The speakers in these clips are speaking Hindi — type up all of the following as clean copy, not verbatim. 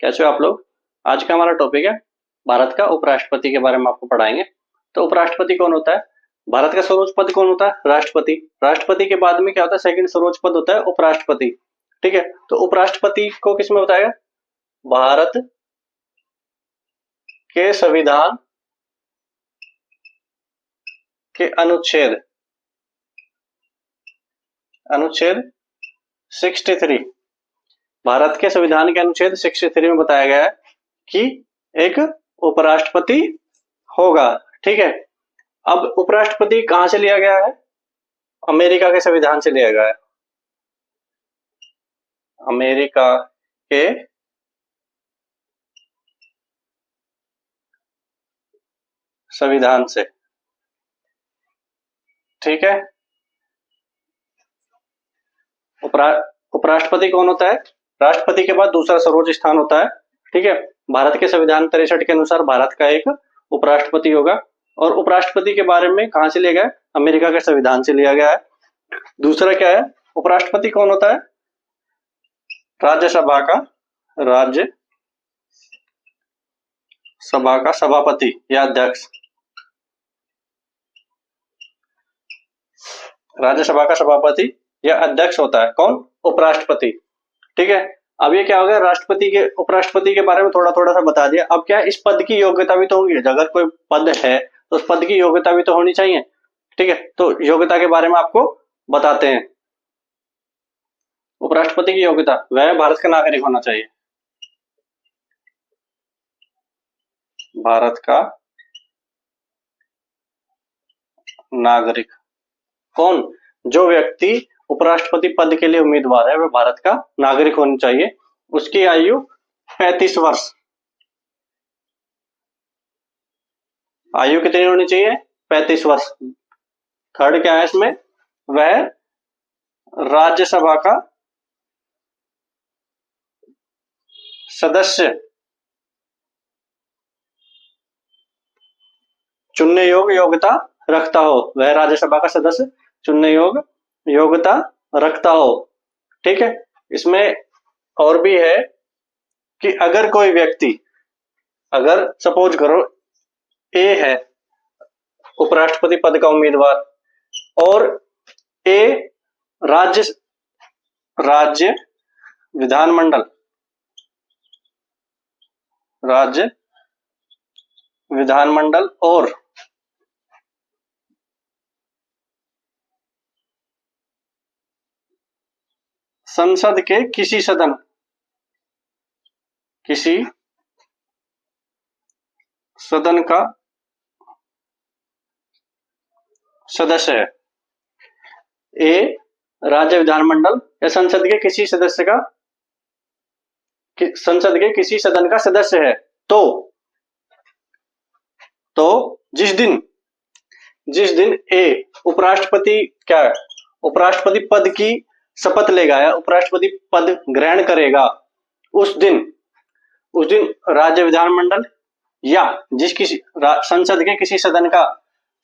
कैसे हो आप लोग। आज का हमारा टॉपिक है भारत का उपराष्ट्रपति के बारे में आपको पढ़ाएंगे। तो उपराष्ट्रपति कौन होता है, भारत का सर्वोच्च पद कौन होता है, राष्ट्रपति। राष्ट्रपति के बाद में क्या होता है, सेकंड सर्वोच्च पद होता है उपराष्ट्रपति। ठीक है, तो उपराष्ट्रपति को किसमें बताएगा, भारत के संविधान के अनुच्छेद 63, भारत के संविधान के अनुच्छेद 63 में बताया गया है कि एक उपराष्ट्रपति होगा। ठीक है, अब उपराष्ट्रपति कहां से लिया गया है, अमेरिका के संविधान से लिया गया है। अमेरिका के संविधान से। ठीक है, उपराष्ट्रपति कौन होता है, राष्ट्रपति के बाद दूसरा सर्वोच्च स्थान होता है। ठीक है, भारत के संविधान 63 के अनुसार भारत का एक उपराष्ट्रपति होगा। और उपराष्ट्रपति के बारे में कहां से लिया गया है, अमेरिका के संविधान से लिया गया है। दूसरा क्या है, उपराष्ट्रपति कौन होता है, राज्यसभा का सभापति या अध्यक्ष। राज्यसभा का सभापति या अध्यक्ष होता है कौन, उपराष्ट्रपति। ठीक है, अब ये क्या हो गया, राष्ट्रपति के उपराष्ट्रपति के बारे में थोड़ा थोड़ा सा बता दिया। अब क्या है, इस पद की योग्यता भी तो होगी, अगर कोई पद है तो उस पद की योग्यता भी तो होनी चाहिए। ठीक है, तो योग्यता के बारे में आपको बताते हैं। उपराष्ट्रपति की योग्यता, वह भारत का नागरिक होना चाहिए, भारत का नागरिक। कौन, जो व्यक्ति उपराष्ट्रपति पद के लिए उम्मीदवार है वह भारत का नागरिक होना चाहिए। उसकी आयु 35 वर्ष, आयु कितनी होनी चाहिए, 35 वर्ष। थर्ड क्या है इसमें, वह राज्यसभा का सदस्य चुनने योग्य योग्यता रखता हो, वह राज्यसभा का सदस्य चुनने योग्य योग्यता रखता हो। ठीक है, इसमें और भी है कि अगर कोई व्यक्ति, अगर सपोज करो ए है उपराष्ट्रपति पद का उम्मीदवार और ए राज्य विधानमंडल और संसद के किसी सदन का सदस्य है। ए राज्य विधानमंडल या संसद के किसी सदन का सदस्य है, तो जिस दिन ए उपराष्ट्रपति पद की शपथ लेगा या उपराष्ट्रपति पद ग्रहण करेगा, उस दिन राज्य विधानमंडल या संसद के किसी सदन का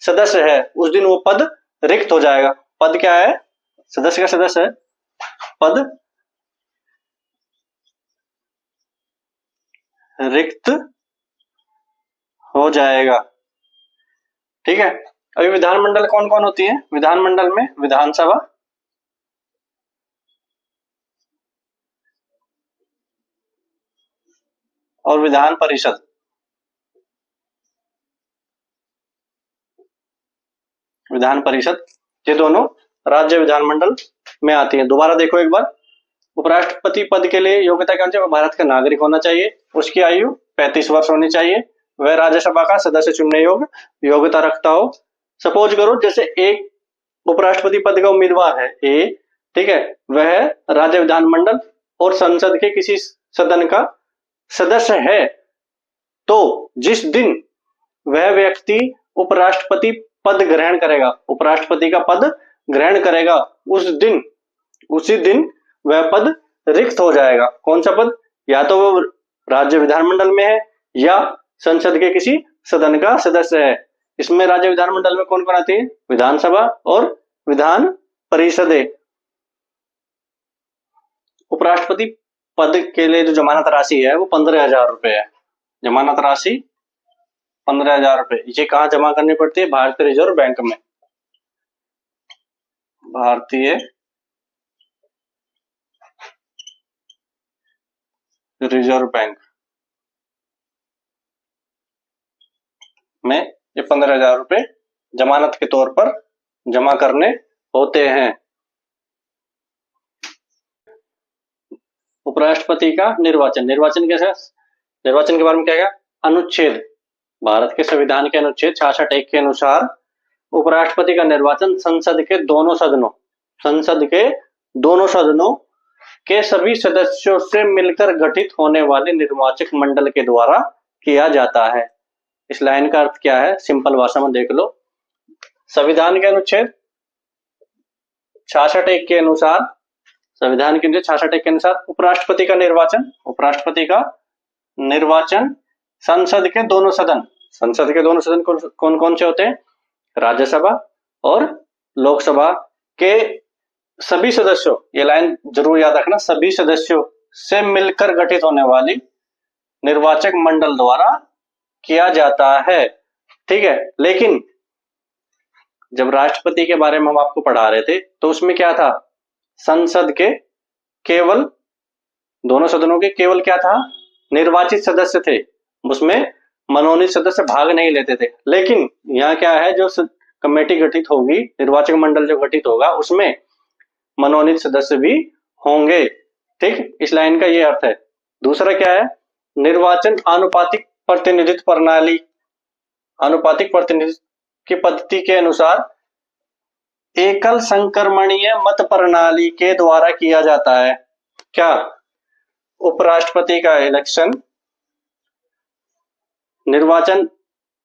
सदस्य है, उस दिन वो पद रिक्त हो जाएगा। पद क्या है, सदस्य का सदस्य है, पद रिक्त हो जाएगा। ठीक है, अभी विधानमंडल कौन कौन होती है, विधानमंडल में विधानसभा, और विधान परिषद। ये दोनों राज्य विधानमंडल में आती है। दोबारा देखो एक बार, उपराष्ट्रपति पद के लिए योग्यता क्या होनी चाहिए, भारत का नागरिक होना चाहिए, उसकी आयु 35 वर्ष होनी चाहिए, वह राज्यसभा का सदस्य चुनने योग्यता रखता हो। सपोज करो जैसे एक उपराष्ट्रपति पद का उम्मीदवार है ए, ठीक है, वह राज्य विधानमंडल और संसद के किसी सदन का सदस्य है, तो जिस दिन वह व्यक्ति उपराष्ट्रपति पद ग्रहण करेगा, उपराष्ट्रपति का पद ग्रहण करेगा, उसी दिन वह पद रिक्त हो जाएगा। कौन सा पद, या तो वो राज्य विधानमंडल में है या संसद के किसी सदन का सदस्य है। इसमें राज्य विधानमंडल में कौन कौन आती है, विधानसभा और विधान परिषदें। उपराष्ट्रपति पद के लिए जो जमानत राशि है वो 15,000 रुपए है। जमानत राशि 15,000 रुपए। ये कहाँ जमा करनी पड़ती है? भारतीय रिजर्व बैंक में। भारतीय रिजर्व बैंक में ये 15,000 रुपए जमानत के तौर पर जमा करने होते हैं। उपराष्ट्रपति का निर्वाचन। निर्वाचन कैसे? निर्वाचन के बारे में क्या है? अनुच्छेद, भारत के संविधान के अनुच्छेद 66(1) के अनुसार उपराष्ट्रपति का निर्वाचन संसद के दोनों सदनों के सभी सदस्यों से मिलकर गठित होने वाले निर्वाचक मंडल के द्वारा किया जाता है। इस लाइन का अर्थ क्या है? सिंपल भाषा में देख लो। संविधान के अनुच्छेद 66(1) के अनुसार, संविधान के अनुच्छेद 66(1) के अनुसार उपराष्ट्रपति का निर्वाचन संसद के दोनों सदन कौन कौन से होते हैं? राज्यसभा और लोकसभा के सभी सदस्यों, ये लाइन जरूर याद रखना, सभी सदस्यों से मिलकर गठित होने वाली निर्वाचक मंडल द्वारा किया जाता है। ठीक है, लेकिन जब राष्ट्रपति के बारे में हम आपको पढ़ा रहे थे तो उसमें क्या था? संसद के केवल दोनों सदनों के केवल क्या था? निर्वाचित सदस्य थे, उसमें मनोनीत सदस्य भाग नहीं लेते थे। लेकिन यहाँ क्या है? जो कमेटी गठित होगी, निर्वाचक मंडल जो गठित होगा, उसमें मनोनीत सदस्य भी होंगे। ठीक, इस लाइन का ये अर्थ है। दूसरा क्या है? निर्वाचन आनुपातिक प्रतिनिधित्व प्रणाली, आनुपातिक प्रतिनिधित्व की पद्धति के अनुसार एकल संक्रमणीय मत प्रणाली के द्वारा किया जाता है। क्या? उपराष्ट्रपति का इलेक्शन निर्वाचन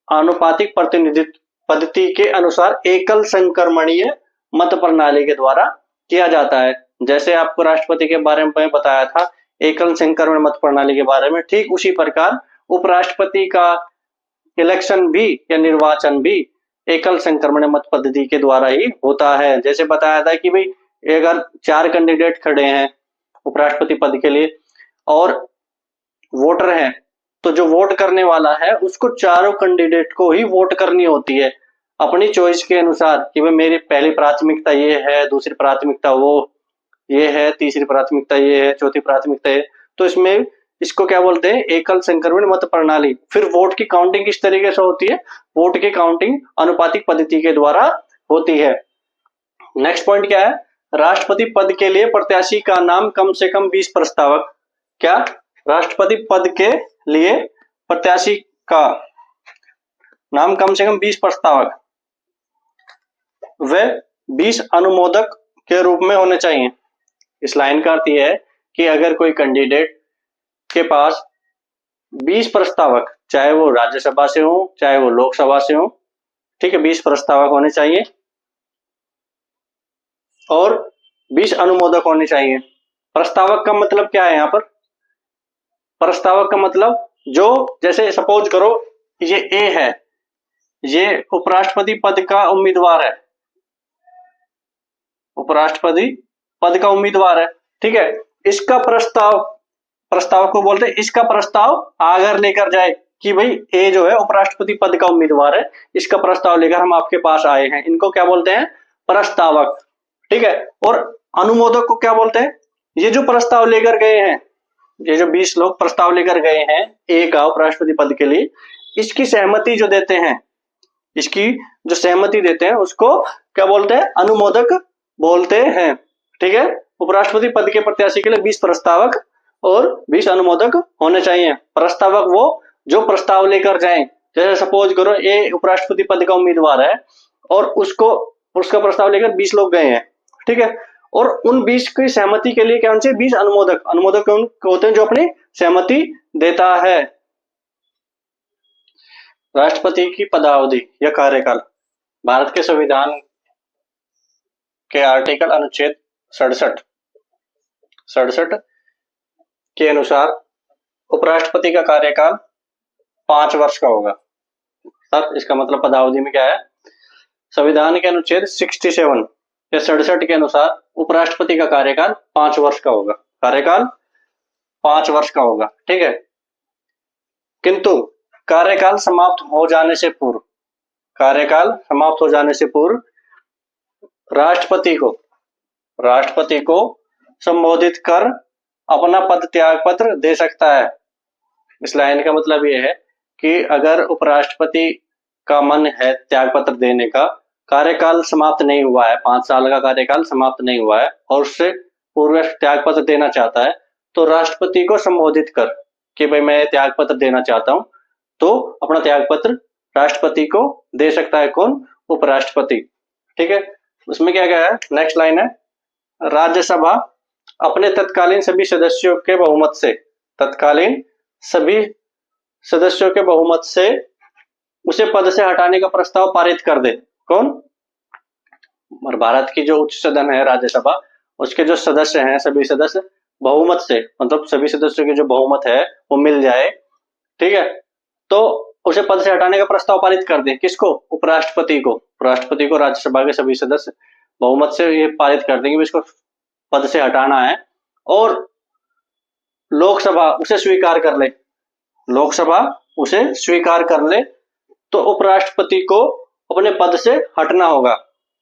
आनुपातिक प्रतिनिधित्व पद्धति के अनुसार एकल संक्रमणीय मत प्रणाली के द्वारा किया जाता है। जैसे आपको राष्ट्रपति के बारे में बताया था एकल संक्रमण मत प्रणाली के बारे में, ठीक उसी प्रकार उपराष्ट्रपति का इलेक्शन भी या निर्वाचन भी एकल संक्रमण मत पद्धति के द्वारा ही होता है। जैसे बताया था कि भाई अगर 4 कैंडिडेट खड़े हैं उपराष्ट्रपति पद के लिए और वोटर हैं, तो जो वोट करने वाला है उसको चारों कैंडिडेट को ही वोट करनी होती है अपनी चॉइस के अनुसार कि भाई मेरी पहली प्राथमिकता ये है, दूसरी प्राथमिकता वो ये है, तीसरी प्राथमिकता ये है, चौथी प्राथमिकता ये। तो इसमें इसको क्या बोलते हैं? एकल संक्रमण मत प्रणाली। फिर वोट की काउंटिंग किस तरीके से होती है? वोट की काउंटिंग अनुपातिक पद्धति के द्वारा होती है। नेक्स्ट पॉइंट क्या है? राष्ट्रपति पद के लिए प्रत्याशी का नाम कम से कम 20 प्रस्तावक। क्या? राष्ट्रपति पद के लिए प्रत्याशी का नाम कम से कम 20 प्रस्तावक व 20 अनुमोदक के रूप में होने चाहिए। इस लाइन का अर्थ यह है कि अगर कोई कैंडिडेट के पास 20 प्रस्तावक, चाहे वो राज्यसभा से हो चाहे वो लोकसभा से हो, ठीक है, 20 प्रस्तावक होने चाहिए और 20 अनुमोदक होने चाहिए। प्रस्तावक का मतलब क्या है? यहाँ पर प्रस्तावक का मतलब जो, जैसे सपोज करो ये ए है, ये उपराष्ट्रपति पद का उम्मीदवार है, उपराष्ट्रपति पद का उम्मीदवार है, ठीक है। इसका प्रस्ताव को बोलते हैं, इसका प्रस्ताव अगर लेकर जाए कि भाई ए जो है उपराष्ट्रपति पद का उम्मीदवार है, इसका प्रस्ताव लेकर हम आपके पास आए हैं, इनको क्या बोलते हैं? प्रस्तावक, ठीक है। और अनुमोदक को क्या बोलते हैं? ये जो प्रस्ताव लेकर गए हैं, ये जो 20 लोग प्रस्ताव लेकर गए हैं ए का उपराष्ट्रपति पद के लिए, इसकी सहमति जो देते हैं, इसकी जो सहमति देते हैं उसको क्या बोलते हैं? अनुमोदक बोलते हैं, ठीक है। उपराष्ट्रपति पद के प्रत्याशी के लिए 20 प्रस्तावक और 20 अनुमोदक होने चाहिए। प्रस्तावक वो जो प्रस्ताव लेकर जाएं, जैसे सपोज करो ए उपराष्ट्रपति पद का उम्मीदवार है और उसका प्रस्ताव लेकर 20 लोग गए हैं, ठीक है। और उन 20 की सहमति के लिए क्या होना चाहिए? 20 अनुमोदक होते हैं जो अपनी सहमति देता है। राष्ट्रपति की पदावधि या कार्यकाल, भारत के संविधान के आर्टिकल अनुच्छेद 67 के अनुसार उपराष्ट्रपति का कार्यकाल 5 वर्ष का होगा। सर इसका मतलब पदावधि में क्या है? संविधान के अनुच्छेद 67 या 67 के अनुसार उपराष्ट्रपति का कार्यकाल 5 वर्ष का होगा। कार्यकाल 5 वर्ष का होगा, ठीक है। किंतु कार्यकाल समाप्त हो जाने से पूर्व, कार्यकाल समाप्त हो जाने से पूर्व राष्ट्रपति को संबोधित कर अपना पद त्याग पत्र दे सकता है। इस लाइन का मतलब ये है कि अगर उपराष्ट्रपति का मन है त्याग पत्र देने का, कार्यकाल समाप्त नहीं हुआ है, 5 साल का कार्यकाल समाप्त नहीं हुआ है और उससे पूर्व त्याग पत्र देना चाहता है, तो राष्ट्रपति को संबोधित कर कि भाई मैं त्याग पत्र देना चाहता हूं, तो अपना त्याग पत्र राष्ट्रपति को दे सकता है। कौन? उपराष्ट्रपति, ठीक है। उसमें क्या क्या है, नेक्स्ट लाइन है, राज्यसभा अपने तत्कालीन सभी सदस्यों के बहुमत से, तत्कालीन सभी सदस्यों के बहुमत से उसे पद से हटाने का प्रस्ताव पारित कर दे। कौन? और भारत की जो उच्च सदन है राज्यसभा, उसके जो सदस्य हैं सभी सदस्य बहुमत से, मतलब सभी सदस्यों की जो बहुमत है वो मिल जाए, ठीक है, तो उसे पद से हटाने का प्रस्ताव पारित कर दे। किसको? उपराष्ट्रपति को। उपराष्ट्रपति को राज्यसभा के सभी सदस्य बहुमत से ये पारित कर देंगे इसको पद से हटाना है, और लोकसभा उसे स्वीकार कर ले, लोकसभा उसे स्वीकार कर ले, तो उपराष्ट्रपति को अपने पद से हटना होगा।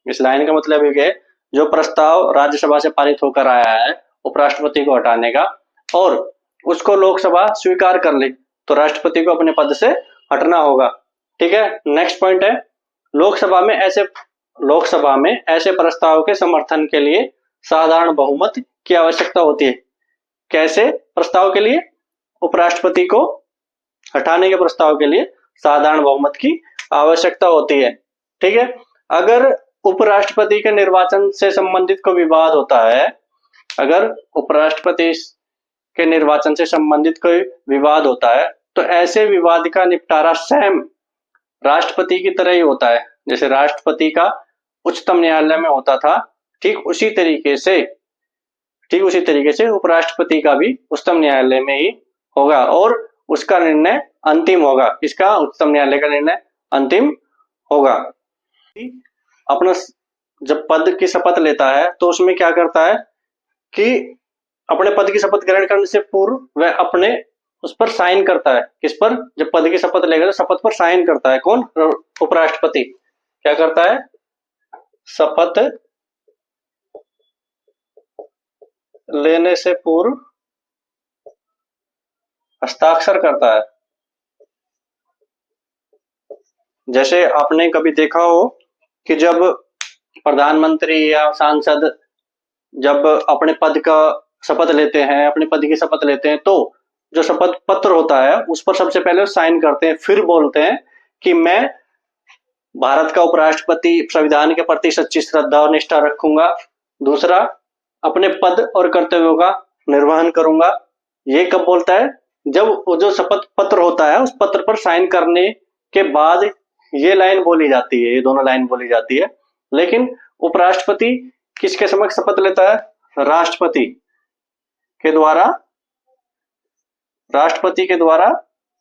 इस लाइन का मतलब ये है, जो प्रस्ताव राज्यसभा से पारित होकर आया है उपराष्ट्रपति को हटाने का और उसको लोकसभा स्वीकार कर ले, तो राष्ट्रपति को अपने पद से हटना होगा, ठीक है। नेक्स्ट पॉइंट है, लोकसभा में ऐसे प्रस्ताव के समर्थन के लिए साधारण बहुमत की आवश्यकता होती है। कैसे प्रस्ताव के लिए? उपराष्ट्रपति को हटाने के प्रस्ताव के लिए साधारण बहुमत की आवश्यकता होती है, ठीक है। अगर उपराष्ट्रपति के निर्वाचन से संबंधित कोई विवाद होता है, अगर उपराष्ट्रपति के निर्वाचन से संबंधित कोई विवाद होता है, तो ऐसे विवाद का निपटारा सेम राष्ट्रपति की तरह ही होता है। जैसे राष्ट्रपति का उच्चतम न्यायालय में होता था, ठीक उसी तरीके से उपराष्ट्रपति का भी उच्चतम न्यायालय में ही होगा और उसका निर्णय अंतिम होगा। इसका उच्चतम न्यायालय का निर्णय अंतिम होगा। अपना जब पद की शपथ लेता है तो उसमें क्या करता है कि अपने पद की शपथ ग्रहण करने से पूर्व वह अपने उस पर साइन करता है। किस पर? जब पद की शपथ लेगा तो शपथ पर साइन करता है। कौन? उपराष्ट्रपति। क्या करता है? शपथ लेने से पूर्व हस्ताक्षर करता है। जैसे आपने कभी देखा हो कि जब प्रधानमंत्री या सांसद जब अपने पद का शपथ लेते हैं, अपने पद की शपथ लेते हैं, तो जो शपथ पत्र होता है उस पर सबसे पहले साइन करते हैं, फिर बोलते हैं कि मैं भारत का उपराष्ट्रपति संविधान के प्रति सच्ची श्रद्धा और निष्ठा रखूंगा, दूसरा अपने पद और कर्तव्यों का निर्वहन करूंगा। ये कब बोलता है? जब वो जो शपथ पत्र होता है उस पत्र पर साइन करने के बाद ये लाइन बोली जाती है, ये दोनों लाइन बोली जाती है। लेकिन उपराष्ट्रपति किसके समक्ष शपथ लेता है? राष्ट्रपति के द्वारा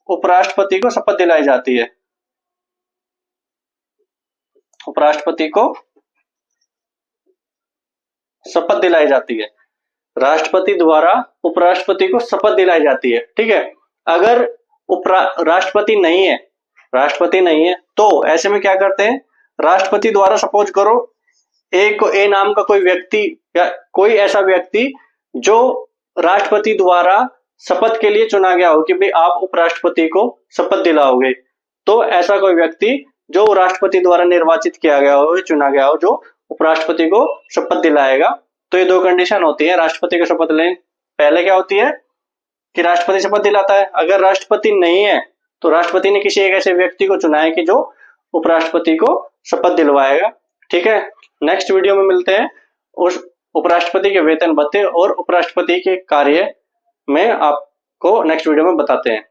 उपराष्ट्रपति को शपथ दिलाई जाती है। उपराष्ट्रपति को शपथ दिलाई जाती है, राष्ट्रपति द्वारा उपराष्ट्रपति को शपथ दिलाई जाती है, ठीक है। अगर राष्ट्रपति नहीं है तो ऐसे में क्या करते हैं? राष्ट्रपति द्वारा सपोज करो ए नाम का कोई व्यक्ति या कोई ऐसा व्यक्ति जो राष्ट्रपति द्वारा शपथ के लिए चुना गया हो कि भाई आप उपराष्ट्रपति को शपथ दिलाओगे, तो ऐसा कोई व्यक्ति जो राष्ट्रपति द्वारा निर्वाचित किया गया हो, चुना गया हो, जो उपराष्ट्रपति को शपथ दिलाएगा। तो ये दो कंडीशन होती है राष्ट्रपति को शपथ लेने। पहले क्या होती है कि राष्ट्रपति शपथ दिलाता है, अगर राष्ट्रपति नहीं है तो राष्ट्रपति ने किसी एक ऐसे व्यक्ति को चुना है कि जो उपराष्ट्रपति को शपथ दिलवाएगा, ठीक है। नेक्स्ट वीडियो में मिलते हैं, उस उपराष्ट्रपति के वेतन भत्ते और उपराष्ट्रपति के कार्य में आपको नेक्स्ट वीडियो में बताते हैं।